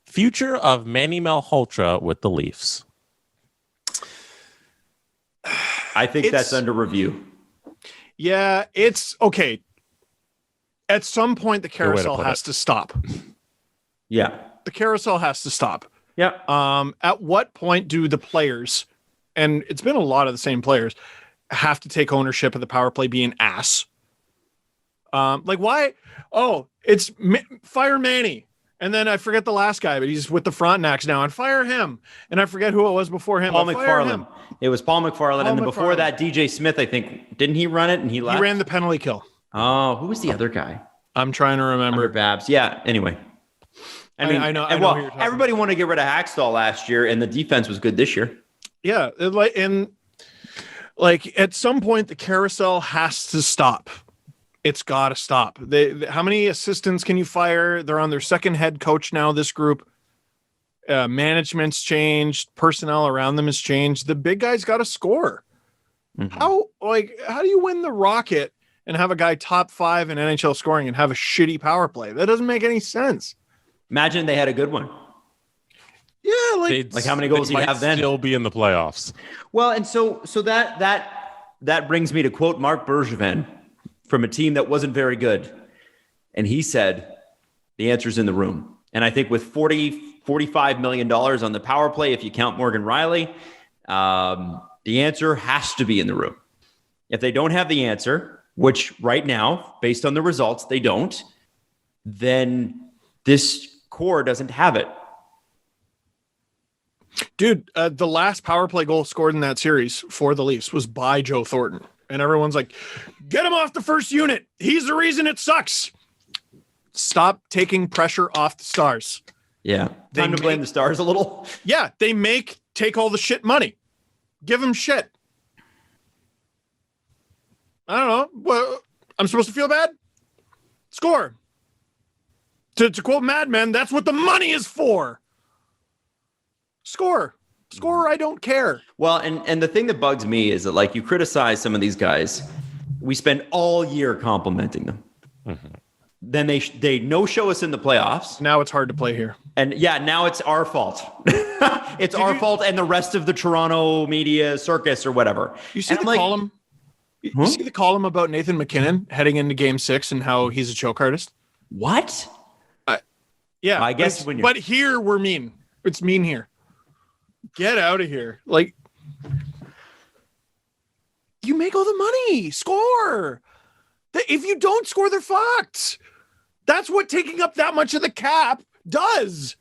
Future of Manny Malhotra with the Leafs. I think that's under review. Yeah, it's okay. At some point, the carousel has to stop. Yeah. The carousel has to stop. Yeah. At what point do the players, and it's been a lot of the same players, have to take ownership of the power play being ass? Like why? Oh, it's fire Manny. And then I forget the last guy, but he's with the Frontenacs now, and fire him. And I forget who it was before him. Paul McFarland. It was Paul McFarland. And then before that, DJ Smith, I think. Didn't he run it and he left? He ran the penalty kill. Oh, who was the other guy? I'm trying to remember. Under Babs. Yeah, anyway. I know. Everybody wanted to get rid of Hackstall last year, and the defense was good this year. Yeah. Like at some point, the carousel has to stop. It's got to stop. How many assistants can you fire? They're on their second head coach now, this group. Management's changed. Personnel around them has changed. The big guy's got to score. Mm-hmm. How do you win the Rocket and have a guy top 5 in NHL scoring and have a shitty power play? That doesn't make any sense. Imagine they had a good one. Yeah, like how many goals do you have then? Still be in the playoffs. Well, and so that brings me to quote Marc Bergevin from a team that wasn't very good. And he said, the answer's in the room. And I think with $45 million on the power play, if you count Morgan Riley, the answer has to be in the room. If they don't have the answer, which right now, based on the results, they don't, then this core doesn't have it. Dude, the last power play goal scored in that series for the Leafs was by Joe Thornton. And everyone's like, get him off the first unit. He's the reason it sucks. Stop taking pressure off the Stars. Yeah. Time to blame the Stars a little. Yeah. They take all the shit money. Give them shit. I don't know. Well, I'm supposed to feel bad? Score. To quote Mad Men, that's what the money is for. Score. Score, I don't care. Well, and the thing that bugs me is that, like, you criticize some of these guys. We spend all year complimenting them. Mm-hmm. Then they no-show us in the playoffs. Now it's hard to play here. And, yeah, now it's our fault. It's our fault and the rest of the Toronto media circus or whatever. You see the column? You see the column about Nathan McKinnon heading into Game 6 and how he's a choke artist? What? Yeah. I guess but here we're mean. It's mean here. Get out of here. Like, you make all the money. Score. If you don't score, they're fucked. That's what taking up that much of the cap does.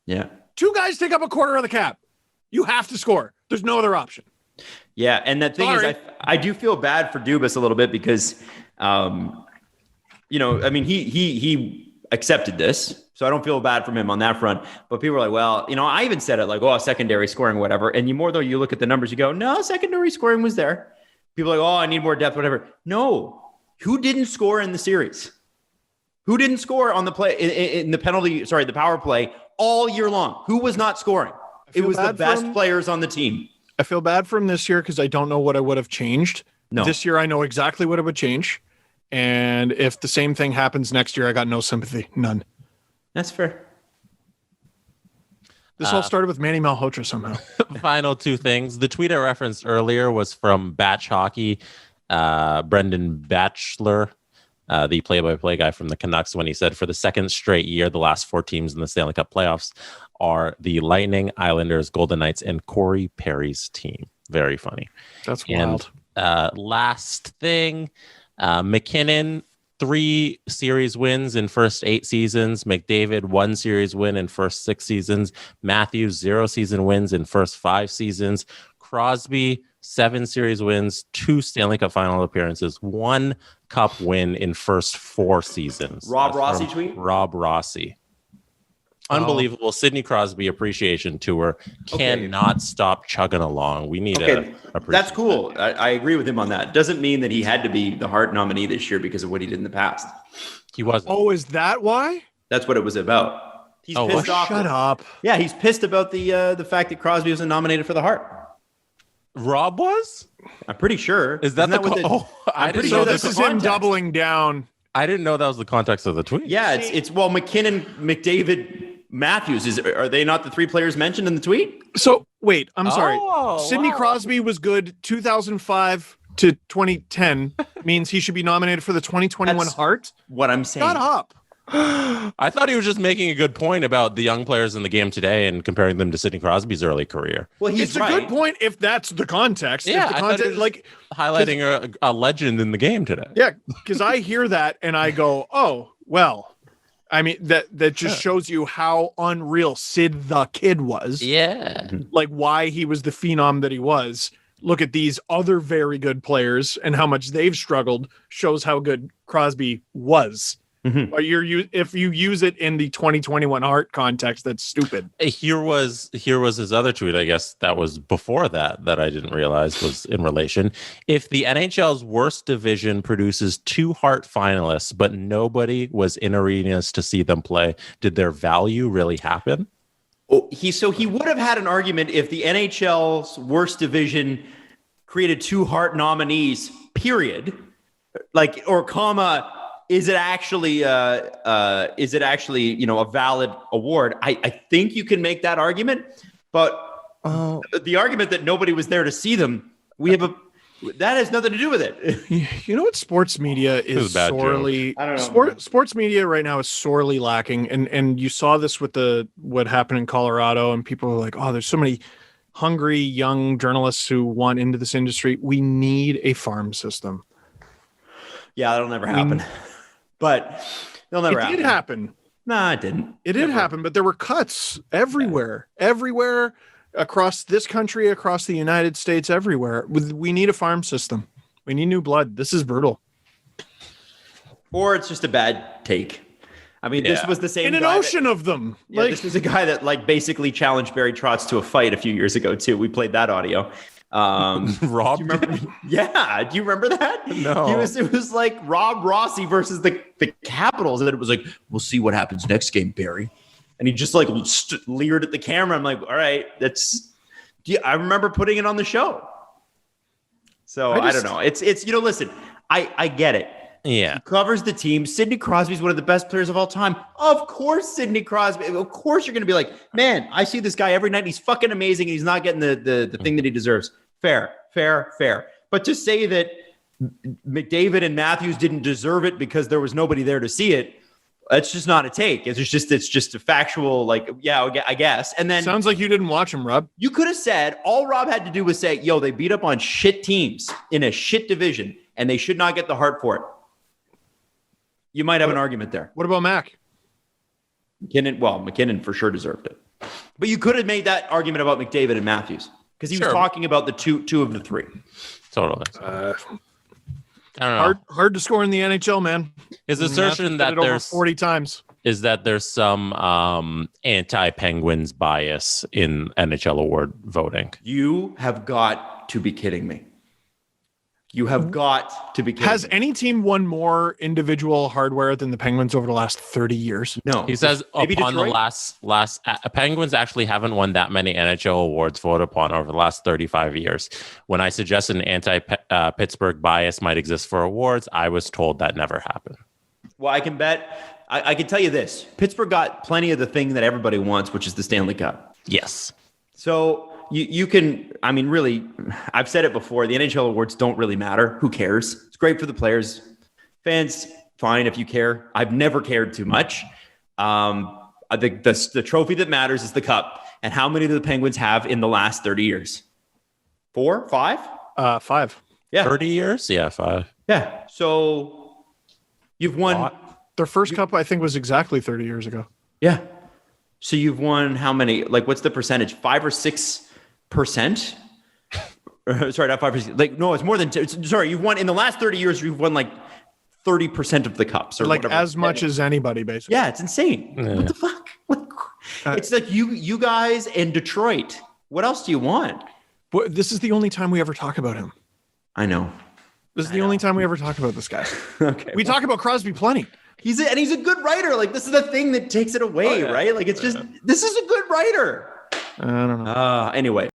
Yeah. 2 guys take up a quarter of the cap. You have to score. There's no other option. Yeah, and the thing is, I do feel bad for Dubas a little bit because, he accepted this. So I don't feel bad from him on that front. But people are like, well, I even said it like, oh, secondary scoring, whatever. And you look at the numbers, you go, no, secondary scoring was there. People are like, oh, I need more depth, whatever. No. Who didn't score in the series? Who didn't score on the play in the the power play all year long? Who was not scoring? It was the best players on the team. I feel bad for him this year because I don't know what I would have changed. No. This year, I know exactly what I would change. And if the same thing happens next year, I got no sympathy. None. That's fair. This all started with Manny Malhotra somehow. Final 2 things. The tweet I referenced earlier was from Batch Hockey, Brendan Batchelor, the play-by-play guy from the Canucks, when he said, for the second straight year, the last 4 teams in the Stanley Cup playoffs are the Lightning, Islanders, Golden Knights, and Corey Perry's team. Very funny. That's wild. Last thing, McKinnon, 3 series wins in first 8 seasons. McDavid, 1 series win in first 6 seasons. Matthews, 0 season wins in first 5 seasons. Crosby, 7 series wins, 2 Stanley Cup final appearances, 1 cup win in first 4 seasons. Rob Rossi tweet? Rob Rossi. Unbelievable. Sidney Crosby appreciation tour cannot stop chugging along. We need a That's cool. I agree with him on that. Doesn't mean that he had to be the Hart nominee this year because of what he did in the past. He wasn't. Oh, is that why? That's what it was about. He's pissed off. Shut up. Yeah, he's pissed about the fact that Crosby wasn't nominated for the Hart. Rob was? I'm pretty sure. Is that I didn't know this is him doubling down. I didn't know that was the context of the tweet. Yeah, it's McKinnon, McDavid, Matthews, are they not the three players mentioned in the tweet? So wait, I'm sorry. Oh, Sidney wow. Crosby was good 2005 to 2010 means he should be nominated for the 2021 That's Hart. What I'm saying. Shut up. I thought he was just making a good point about the young players in the game today and comparing them to Sidney Crosby's early career. Well, he's It's a right. good point if that's the context. Yeah, if the I thought it context, was like highlighting a legend in the game today. yeah, because I hear that and I go, oh well. I mean that just shows you how unreal Sid the Kid was. Yeah. Like why he was the phenom that he was. Look at these other very good players and how much they've struggled shows how good Crosby was. Mhm. But if you use it in the 2021 Hart context, that's stupid. Here was his other tweet, I guess that was before that I didn't realize was in relation. If the NHL's worst division produces 2 Hart finalists, but nobody was in arenas to see them play, did their value really happen? Oh, he would have had an argument if the NHL's worst division created 2 Hart nominees, period. Like, or comma, is it actually a valid award? I think you can make that argument, but the argument that nobody was there to see them, that has nothing to do with it. You know what sports media is sorely I don't know. Sports media right now is sorely lacking, and you saw this with what happened in Colorado, and people were like, oh, there's so many hungry young journalists who want into this industry. We need a farm system. Yeah, that'll never happen. But they'll never happen. It did happen. Nah, it didn't. It did happen, but there were cuts everywhere across this country, across the United States, everywhere. We need a farm system. We need new blood. This is brutal. Or it's just a bad take. I mean, this was the same in an ocean of them. Yeah, this was a guy that basically challenged Barry Trotz to a fight a few years ago too. We played that audio. Rob, do you remember? Yeah, do you remember that? No. It was like Rob Rossi versus the Capitals, and it was like, we'll see what happens next game, Barry. And he just like leered at the camera. I'm like, all right, I remember putting it on the show. So I don't know. It's listen, I get it. Yeah. He covers the team. Sidney Crosby is one of the best players of all time. Of course, Sidney Crosby. Of course, you're going to be like, man, I see this guy every night. He's fucking amazing. And he's not getting the thing that he deserves. Fair. But to say that McDavid and Matthews didn't deserve it because there was nobody there to see it, that's just not a take. It's just a factual, like, yeah, I guess. And then sounds like you didn't watch him, Rob. You could have said, all Rob had to do was say, yo, they beat up on shit teams in a shit division, and they should not get the Hart for it. You might have an argument there. What about Mac? McKinnon for sure deserved it. But you could have made that argument about McDavid and Matthews because he was talking about the two of the three. Totally. I don't know. Hard to score in the NHL, man. His assertion that there's 40 times is that there's some anti-Penguins bias in NHL award voting. You have got to be kidding me. You have got to be kidding Has me. any team won more individual hardware than the Penguins over the last 30 years? No. He says Maybe upon Detroit? the last Penguins actually haven't won that many NHL awards voted upon over the last 35 years. When I suggested an anti-Pittsburgh bias might exist for awards, I was told that never happened. Well, I can bet. I can tell you this. Pittsburgh got plenty of the thing that everybody wants, which is the Stanley Cup. Yes. So you can, I mean, really, I've said it before. The NHL awards don't really matter. Who cares? It's great for the players. Fans, fine if you care. I've never cared too much. I think the trophy that matters is the cup. And how many do the Penguins have in the last 30 years? 4, 5? 5. Yeah. 30 years? Yeah, 5. Yeah. So you've won. Their first cup, I think, was exactly 30 years ago. Yeah. So you've won how many? Like, what's the percentage? 5 or 6%? Sorry, not 5%. Like, no, it's more than. Sorry, you've won in the last 30 years. You've won like 30% of the cups, or like whatever. as much as anybody, basically. Yeah, it's insane. Yeah. What the fuck? It's like you guys and Detroit. What else do you want? But this is the only time we ever talk about him. I know. This is the only time we ever talk about this guy. Okay. We talk about Crosby plenty. He's a good writer. Like, this is the thing that takes it away, right? Like, it's just, this is a good writer. I don't know. Anyway.